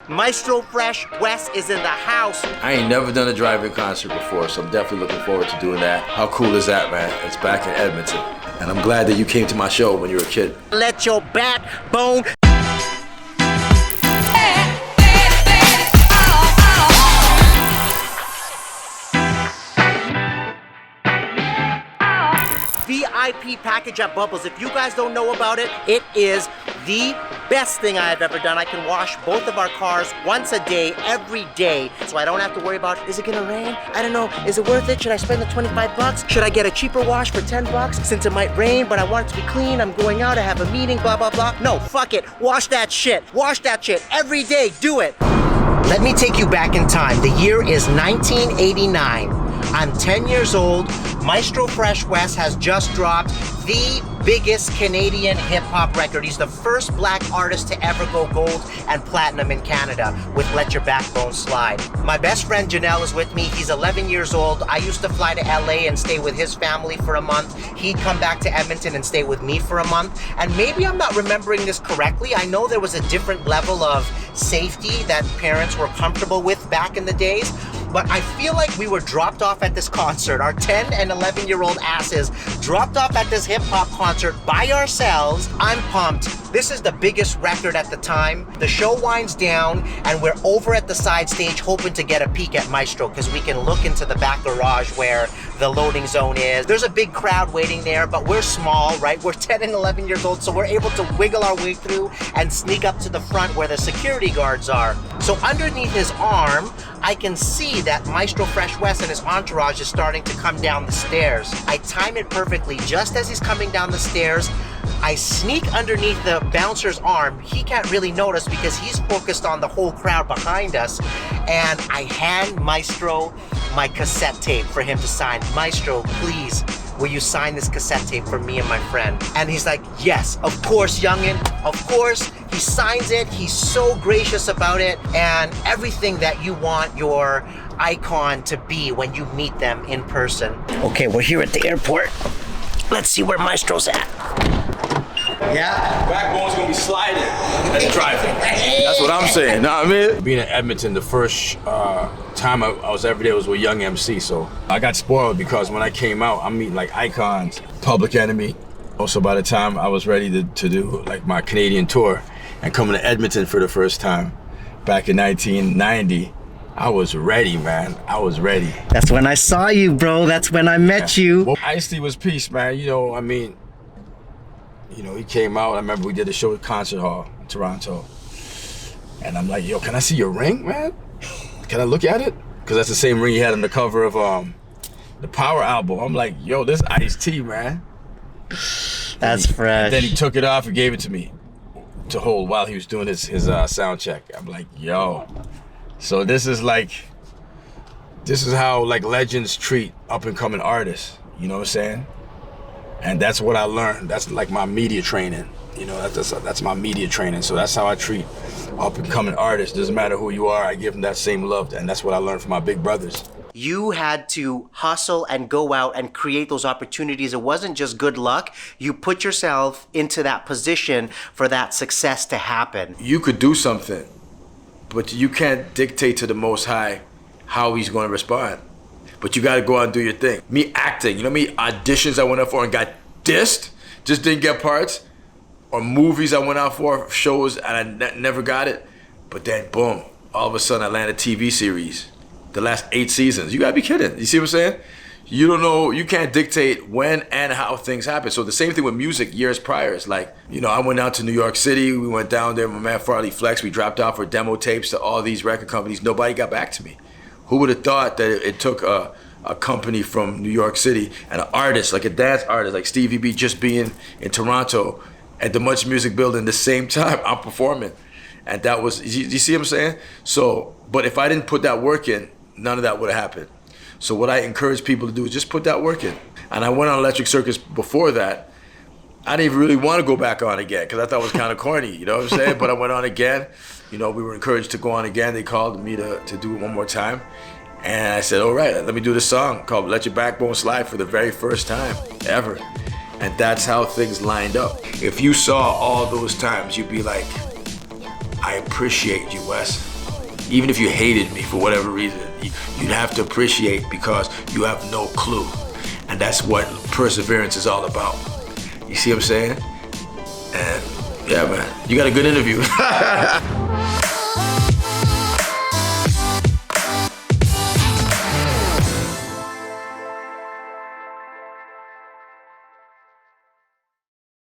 Maestro Fresh Wes is in the house. I ain't never done a drive-in concert before, so I'm definitely looking forward to doing that. How cool is that, man? It's back in Edmonton. And I'm glad that you came to my show when you were a kid. Let your backbone. VIP package at Bubbles. If you guys don't know about it, it is the best thing I have ever done. I can wash both of our cars once a day, every day, so I don't have to worry about, is it gonna rain? I don't know, is it worth it? Should I spend the 25 bucks? Should I get a cheaper wash for 10 bucks since it might rain, but I want it to be clean, I'm going out, I have a meeting, blah, blah, blah. No, fuck it, wash that shit every day, do it. Let me take you back in time. The year is 1989. I'm 10 years old. Maestro Fresh Wes has just dropped the biggest Canadian hip-hop record. He's the first black artist to ever go gold and platinum in Canada with Let Your Backbone Slide. My best friend Janelle is with me. He's 11 years old. I used to fly to LA and stay with his family for a month. He'd come back to Edmonton and stay with me for a month. And maybe I'm not remembering this correctly. I know there was a different level of safety that parents were comfortable with back in the days. But I feel like we were dropped off at this concert. Our 10 and 11-year-old asses dropped off at this hip-hop concert by ourselves. I'm pumped. This is the biggest record at the time. The show winds down and we're over at the side stage hoping to get a peek at Maestro because we can look into the back garage where the loading zone is. There's a big crowd waiting there, but we're small, right? We're 10 and 11 years old, so we're able to wiggle our way through and sneak up to the front where the security guards are. So underneath his arm, I can see that Maestro Fresh Wes and his entourage is starting to come down the stairs. I time it perfectly. Just as he's coming down the stairs, I sneak underneath the bouncer's arm. He can't really notice because he's focused on the whole crowd behind us. And I hand Maestro my cassette tape for him to sign. Maestro, please, will you sign this cassette tape for me and my friend? And he's like, yes, of course, youngin', of course. He signs it. He's so gracious about it. And everything that you want your icon to be when you meet them in person. Okay, we're here at the airport. Let's see where Maestro's at. Yeah. Backbone's gonna be sliding and driving. That's what I'm saying. Know what I mean? Being in Edmonton, the first time I was ever there was with Young MC, so I got spoiled because when I came out, I'm meeting like icons, Public Enemy. Also, by the time I was ready to do like my Canadian tour and coming to Edmonton for the first time back in 1990, I was ready, man. I was ready. That's when I saw you, bro. That's when I met you. Well, Ice-T was peace, man. You know, I mean, you know, he came out. I remember we did a show at Concert Hall in Toronto. And I'm like, yo, can I see your ring, man? Can I look at it? Because that's the same ring he had on the cover of the Power album. I'm like, yo, this Ice-T, man. That's fresh. And then he took it off and gave it to me to hold while he was doing his sound check. I'm like, yo. So this is how like legends treat up and coming artists. You know what I'm saying? And that's what I learned. That's like my media training. You know, that's my media training. So that's how I treat up and coming artists. Doesn't matter who you are, I give them that same love. And that's what I learned from my big brothers. You had to hustle and go out and create those opportunities. It wasn't just good luck. You put yourself into that position for that success to happen. You could do something, but you can't dictate to the Most High how he's going to respond. But you got to go out and do your thing. Me acting, you know me, auditions I went out for and got dissed, just didn't get parts, or movies I went out for, shows, and I never got it. But then, boom, all of a sudden I landed a TV series. The last 8 seasons. You got to be kidding. You see what I'm saying? You don't know, you can't dictate when and how things happen. So the same thing with music years prior. It's like, you know, I went out to New York City. We went down there, my man Farley Flex. We dropped off our demo tapes to all these record companies. Nobody got back to me. Who would have thought that it took a company from New York City and an artist, like a dance artist, like Stevie B, just being in Toronto at the Much Music Building the same time I'm performing. And that was, you see what I'm saying? So, but if I didn't put that work in, none of that would have happened. So what I encourage people to do is just put that work in. And I went on Electric Circus before that. I didn't even really want to go back on again because I thought it was kind of corny, you know what I'm saying? But I went on again. You know, we were encouraged to go on again. They called me to do it one more time. And I said, all right, let me do this song called Let Your Backbone Slide for the very first time ever. And that's how things lined up. If you saw all those times, you'd be like, I appreciate you, Wes. Even if you hated me for whatever reason, you'd have to appreciate because you have no clue. And that's what perseverance is all about. You see what I'm saying? And yeah, man, you got a good interview.